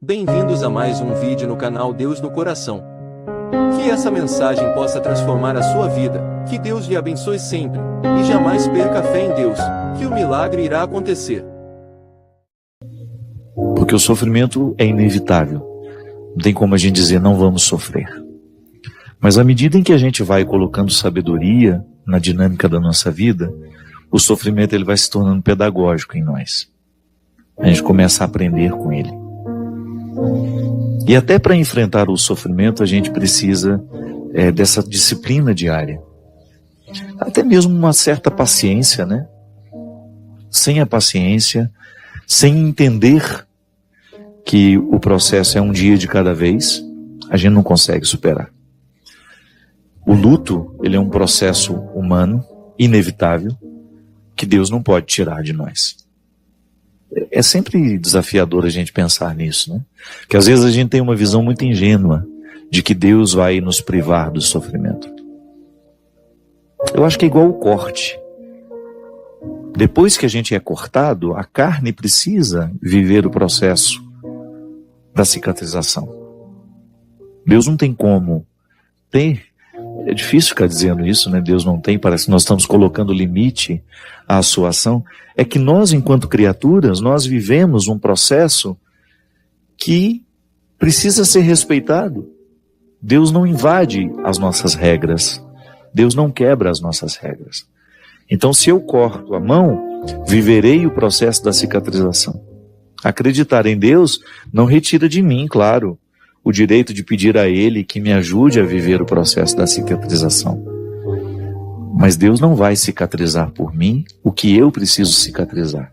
Bem-vindos a mais um vídeo no canal Deus no Coração. Que essa mensagem possa transformar a sua vida, que Deus lhe abençoe sempre, e jamais perca a fé em Deus, que o milagre irá acontecer. Porque o sofrimento é inevitável. Não tem como a gente dizer não vamos sofrer. Mas à medida em que a gente vai colocando sabedoria na dinâmica da nossa vida, o sofrimento ele vai se tornando pedagógico em nós. A gente começa a aprender com ele. E até para enfrentar o sofrimento a gente precisa dessa disciplina diária. Até mesmo uma certa paciência, né? Sem a paciência, sem entender que o processo é um dia de cada vez, a gente não consegue superar. O luto, ele é um processo humano, inevitável, que Deus não pode tirar de nós. É sempre desafiador a gente pensar nisso, né? Porque às vezes a gente tem uma visão muito ingênua de que Deus vai nos privar do sofrimento. Eu acho que é igual o corte. Depois que a gente é cortado, a carne precisa viver o processo da cicatrização. Deus não tem como ter. É difícil ficar dizendo isso, né? Deus não tem, parece que nós estamos colocando limite à sua ação. É que nós, enquanto criaturas, nós vivemos um processo que precisa ser respeitado. Deus não invade as nossas regras. Deus não quebra as nossas regras. Então, se eu corto a mão, viverei o processo da cicatrização. Acreditar em Deus não retira de mim, claro, o direito de pedir a Ele que me ajude a viver o processo da cicatrização. Mas Deus não vai cicatrizar por mim o que eu preciso cicatrizar.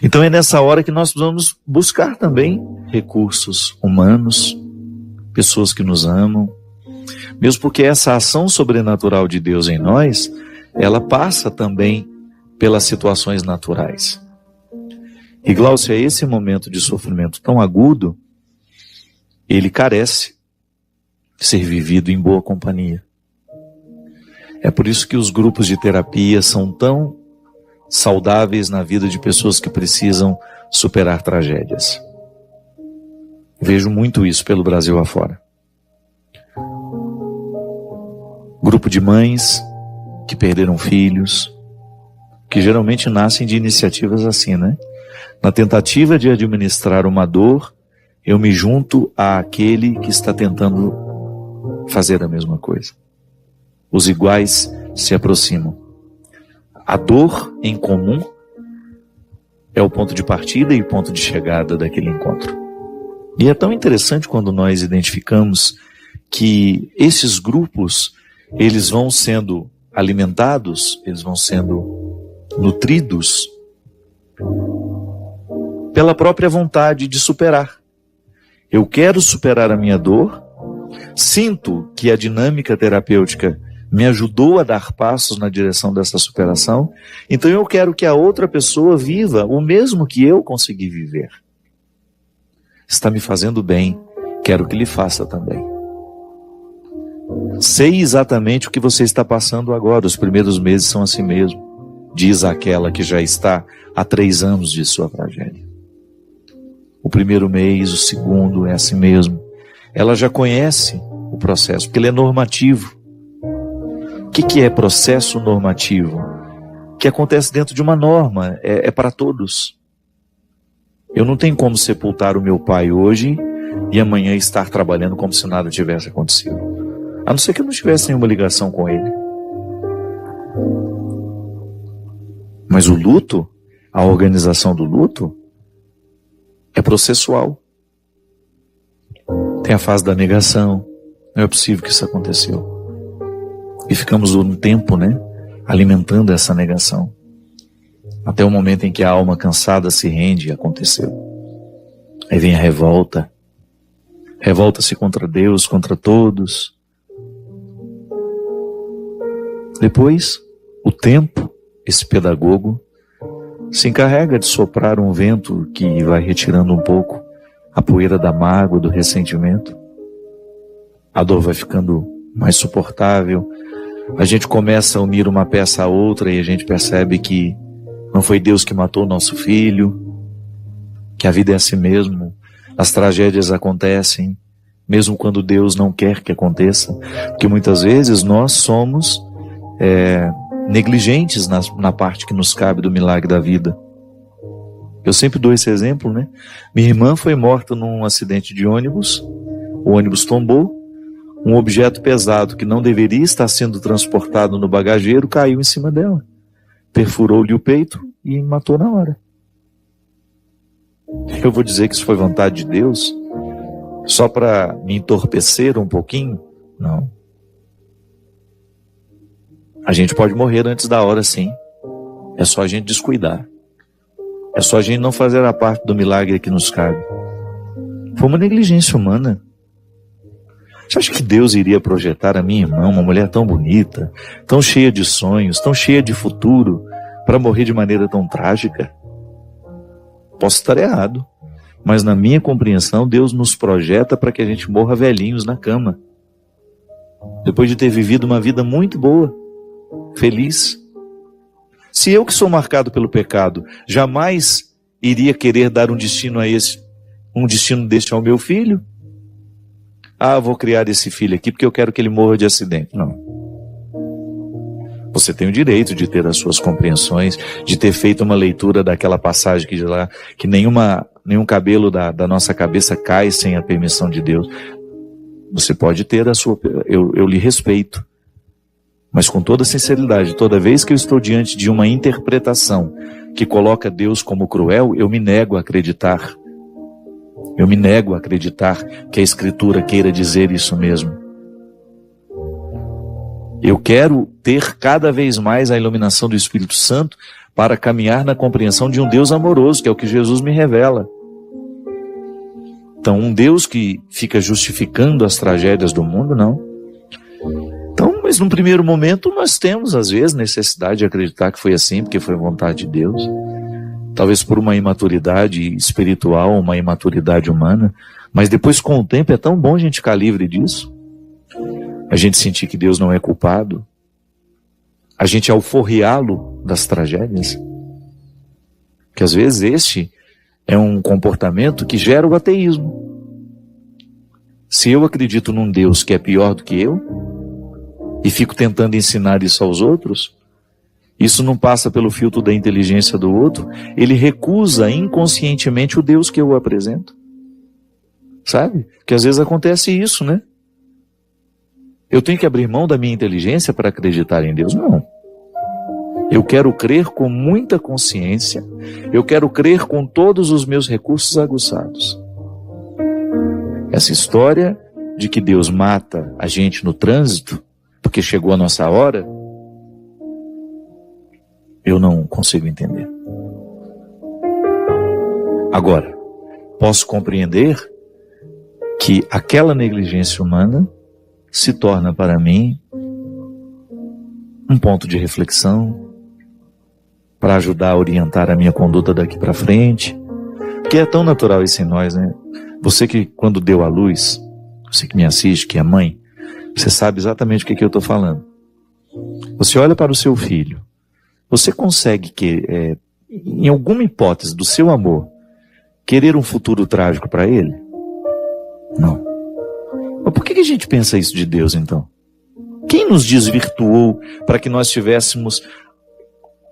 Então é nessa hora que nós vamos buscar também recursos humanos, pessoas que nos amam, mesmo porque essa ação sobrenatural de Deus em nós, ela passa também pelas situações naturais. E Glaucio, é esse momento de sofrimento tão agudo, ele carece de ser vivido em boa companhia. É por isso que os grupos de terapia são tão saudáveis na vida de pessoas que precisam superar tragédias. Vejo muito isso pelo Brasil afora. Grupo de mães que perderam filhos, que geralmente nascem de iniciativas assim, né? Na tentativa de administrar uma dor, eu me junto àquele que está tentando fazer a mesma coisa. Os iguais se aproximam. A dor em comum é o ponto de partida e o ponto de chegada daquele encontro. E é tão interessante quando nós identificamos que esses grupos, eles vão sendo alimentados, eles vão sendo nutridos pela própria vontade de superar. Eu quero superar a minha dor, sinto que a dinâmica terapêutica me ajudou a dar passos na direção dessa superação, então eu quero que a outra pessoa viva o mesmo que eu consegui viver. Está me fazendo bem, quero que lhe faça também. Sei exatamente o que você está passando agora, os primeiros meses são assim mesmo, diz aquela que já está há 3 anos de sua tragédia. O primeiro mês, o segundo, é assim mesmo. Ela já conhece o processo, porque ele é normativo. O que é processo normativo? Que acontece dentro de uma norma, é para todos. Eu não tenho como sepultar o meu pai hoje e amanhã estar trabalhando como se nada tivesse acontecido. A não ser que eu não tivesse nenhuma ligação com ele. Mas o luto, a organização do luto, é processual. Tem a fase da negação. Não é possível que isso aconteceu. E ficamos um tempo, né, alimentando essa negação. Até o momento em que a alma cansada se rende e aconteceu. Aí vem a revolta. Revolta-se contra Deus, contra todos. Depois, o tempo, esse pedagogo, se encarrega de soprar um vento que vai retirando um pouco a poeira da mágoa, do ressentimento. A dor vai ficando mais suportável. A gente começa a unir uma peça a outra e a gente percebe que não foi Deus que matou o nosso filho. que a vida é assim mesmo, as tragédias acontecem, mesmo quando Deus não quer que aconteça, porque muitas vezes nós somos negligentes na parte que nos cabe do milagre da vida. Eu sempre dou esse exemplo, né? Minha irmã foi morta num acidente de ônibus, o ônibus tombou, um objeto pesado que não deveria estar sendo transportado no bagageiro caiu em cima dela, perfurou-lhe o peito e matou na hora. Eu vou dizer que isso foi vontade de Deus? Só para me entorpecer um pouquinho? Não. A gente pode morrer antes da hora, sim. É só a gente descuidar. É só a gente não fazer a parte do milagre que nos cabe. Foi uma negligência humana. Você acha que Deus iria projetar a minha irmã, uma mulher tão bonita, tão cheia de sonhos, tão cheia de futuro, para morrer de maneira tão trágica? Posso estar errado, mas na minha compreensão, Deus nos projeta para que a gente morra velhinhos na cama, depois de ter vivido uma vida muito boa, feliz. Se eu, que sou marcado pelo pecado, jamais iria querer dar um destino deste ao meu filho, vou criar esse filho aqui porque eu quero que ele morra de acidente. Não. Você tem o direito de ter as suas compreensões, de ter feito uma leitura daquela passagem que diz lá, que nenhum cabelo da nossa cabeça cai sem a permissão de Deus. Você pode ter a sua... Eu lhe respeito. Mas com toda sinceridade, toda vez que eu estou diante de uma interpretação que coloca Deus como cruel, eu me nego a acreditar. Eu me nego a acreditar que a Escritura queira dizer isso mesmo. Eu quero ter cada vez mais a iluminação do Espírito Santo para caminhar na compreensão de um Deus amoroso, que é o que Jesus me revela. Então, um Deus que fica justificando as tragédias do mundo, não. Então, mas num primeiro momento nós temos, às vezes, necessidade de acreditar que foi assim, porque foi vontade de Deus. Talvez por uma imaturidade espiritual, uma imaturidade humana. Mas depois, com o tempo, é tão bom a gente ficar livre disso. A gente sentir que Deus não é culpado. A gente alforriá-lo das tragédias. Que às vezes este é um comportamento que gera o ateísmo. Se eu acredito num Deus que é pior do que eu, e fico tentando ensinar isso aos outros, isso não passa pelo filtro da inteligência do outro, ele recusa inconscientemente o Deus que eu apresento. Sabe? Que às vezes acontece isso, né? Eu tenho que abrir mão da minha inteligência para acreditar em Deus? Não. Eu quero crer com muita consciência, eu quero crer com todos os meus recursos aguçados. Essa história de que Deus mata a gente no trânsito, porque chegou a nossa hora, eu não consigo entender. Agora, posso compreender que aquela negligência humana se torna para mim um ponto de reflexão para ajudar a orientar a minha conduta daqui para frente, porque é tão natural isso em nós, né? Você que quando deu à luz, você que me assiste, que é mãe, você sabe exatamente o que eu estou falando. Você olha para o seu filho, você consegue em alguma hipótese do seu amor, querer um futuro trágico para ele? Não. Mas por que a gente pensa isso de Deus, então? Quem nos desvirtuou para que nós tivéssemos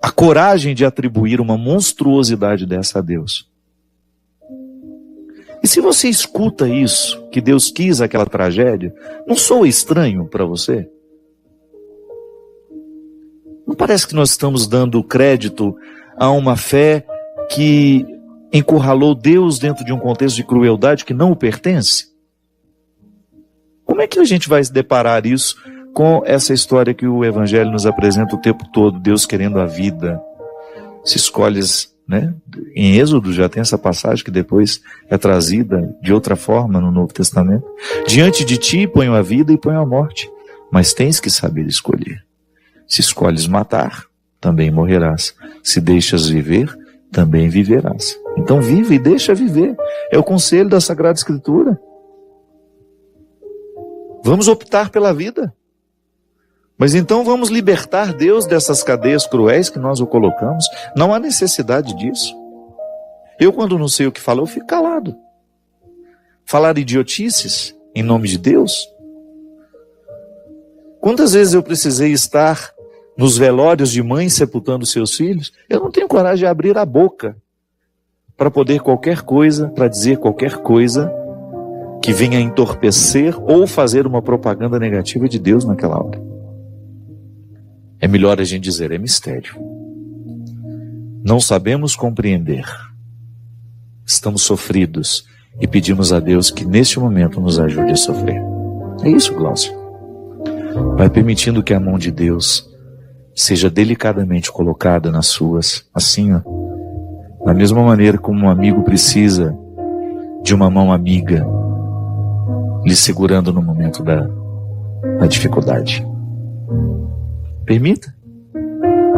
a coragem de atribuir uma monstruosidade dessa a Deus? E se você escuta isso, que Deus quis aquela tragédia, não soa estranho para você? Não parece que nós estamos dando crédito a uma fé que encurralou Deus dentro de um contexto de crueldade que não o pertence? Como é que a gente vai se deparar isso com essa história que o Evangelho nos apresenta o tempo todo, Deus querendo a vida? Se escolhes, né? Em Êxodo já tem essa passagem que depois é trazida de outra forma no Novo Testamento. Diante de ti ponho a vida e ponho a morte, mas tens que saber escolher. Se escolhes matar, também morrerás. Se deixas viver, também viverás. Então vive e deixa viver. É o conselho da Sagrada Escritura. Vamos optar pela vida. Mas então vamos libertar Deus dessas cadeias cruéis que nós o colocamos. Não há necessidade disso. Eu, quando não sei o que falar, eu fico calado. Falar idiotices em nome de Deus? Quantas vezes eu precisei estar nos velórios de mães sepultando seus filhos? Eu não tenho coragem de abrir a boca para poder qualquer coisa, para dizer qualquer coisa que venha entorpecer ou fazer uma propaganda negativa de Deus naquela hora. É melhor a gente dizer, é mistério. Não sabemos compreender. Estamos sofridos e pedimos a Deus que neste momento nos ajude a sofrer. É isso, Glaucio. Vai permitindo que a mão de Deus seja delicadamente colocada nas suas, assim, ó, da mesma maneira como um amigo precisa de uma mão amiga lhe segurando no momento da dificuldade. Permita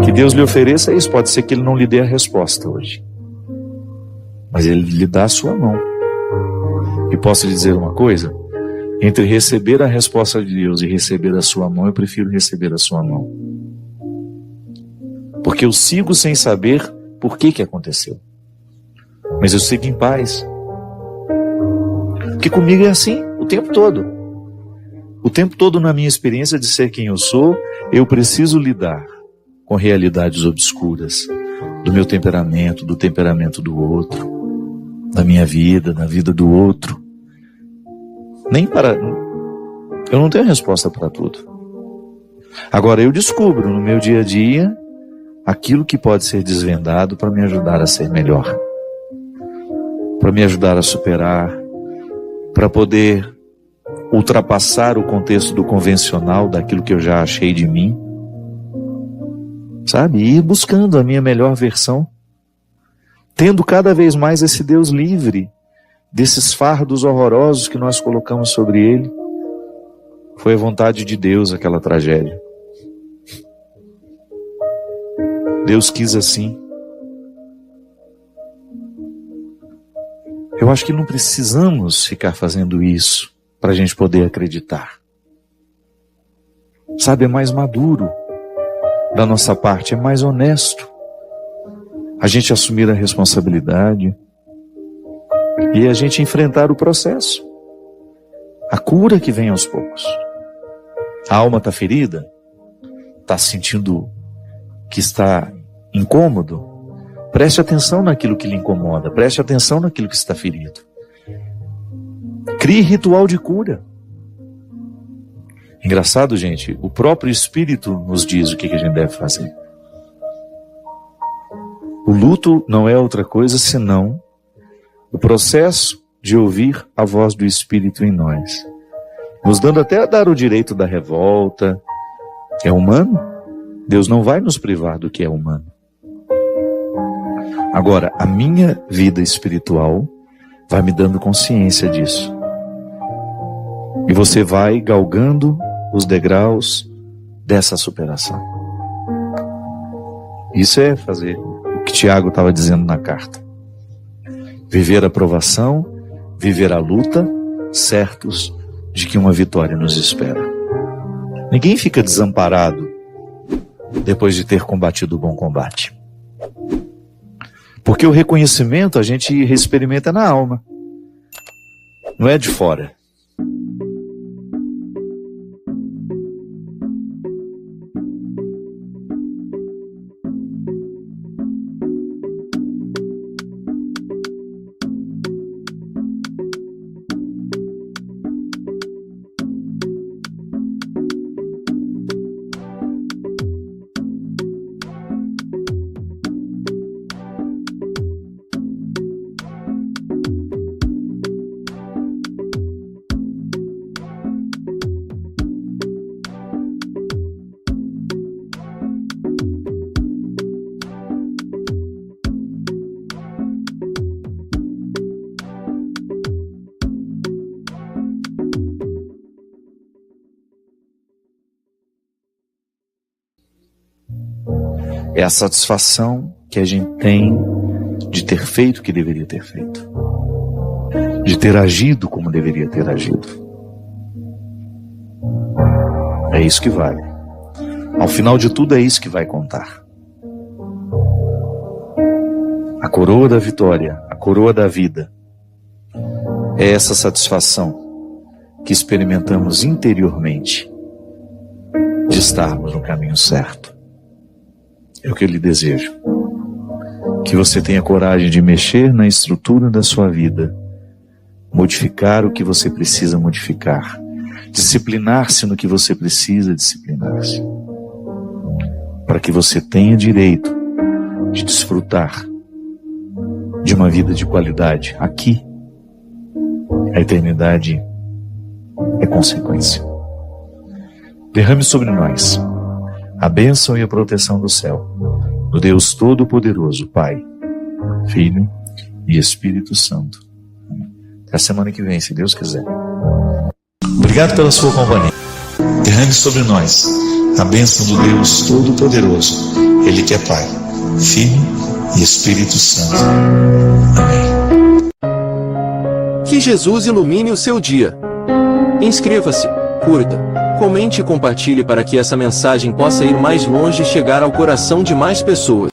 que Deus lhe ofereça isso. Pode ser que Ele não lhe dê a resposta hoje, mas Ele lhe dá a sua mão. E posso lhe dizer uma coisa? Entre receber a resposta de Deus e receber a sua mão, eu prefiro receber a sua mão. Porque eu sigo sem saber por que aconteceu. Mas eu sigo em paz. Porque comigo é assim o tempo todo. O tempo todo, na minha experiência de ser quem eu sou, eu preciso lidar com realidades obscuras do meu temperamento, do temperamento do outro, da minha vida, da vida do outro. Eu não tenho resposta para tudo. Agora eu descubro no meu dia a dia aquilo que pode ser desvendado para me ajudar a ser melhor, para me ajudar a superar, para poder ultrapassar o contexto do convencional, daquilo que eu já achei de mim, sabe? E ir buscando a minha melhor versão, tendo cada vez mais esse Deus livre desses fardos horrorosos que nós colocamos sobre Ele. Foi a vontade de Deus aquela tragédia. Deus quis assim. Eu acho que não precisamos ficar fazendo isso para a gente poder acreditar. Sabe, é mais maduro da nossa parte, é mais honesto a gente assumir a responsabilidade e a gente enfrentar o processo. A cura que vem aos poucos. A alma está ferida? Está sentindo que está incômodo? Preste atenção naquilo que lhe incomoda. Preste atenção naquilo que está ferido. Crie ritual de cura. Engraçado, gente, o próprio Espírito nos diz o que a gente deve fazer. O luto não é outra coisa senão o processo de ouvir a voz do Espírito em nós, nos dando até a dar o direito da revolta. É humano? Deus não vai nos privar do que é humano. Agora, a minha vida espiritual vai me dando consciência disso. E você vai galgando os degraus dessa superação. Isso é fazer o que Tiago estava dizendo na carta. Viver a provação, viver a luta, certos de que uma vitória nos espera. Ninguém fica desamparado depois de ter combatido o bom combate. Porque o reconhecimento a gente experimenta na alma, não é de fora. É a satisfação que a gente tem de ter feito o que deveria ter feito, de ter agido como deveria ter agido. É isso que vale. Ao final de tudo, é isso que vai contar. A A coroa da vitória, a coroa da vida, é essa satisfação que experimentamos interiormente de estarmos no caminho certo. É o que eu lhe desejo. Que você tenha coragem de mexer na estrutura da sua vida, modificar o que você precisa modificar, disciplinar-se no que você precisa disciplinar-se, para que você tenha direito de desfrutar de uma vida de qualidade aqui. A eternidade é consequência. Derrame sobre nós a bênção e a proteção do céu, do Deus Todo-Poderoso, Pai, Filho e Espírito Santo. Até a semana que vem, se Deus quiser. Obrigado pela sua companhia. Derrame sobre nós a bênção do Deus Todo-Poderoso, Ele que é Pai, Filho e Espírito Santo. Amém. Que Jesus ilumine o seu dia. Inscreva-se, curta, comente e compartilhe para que essa mensagem possa ir mais longe e chegar ao coração de mais pessoas.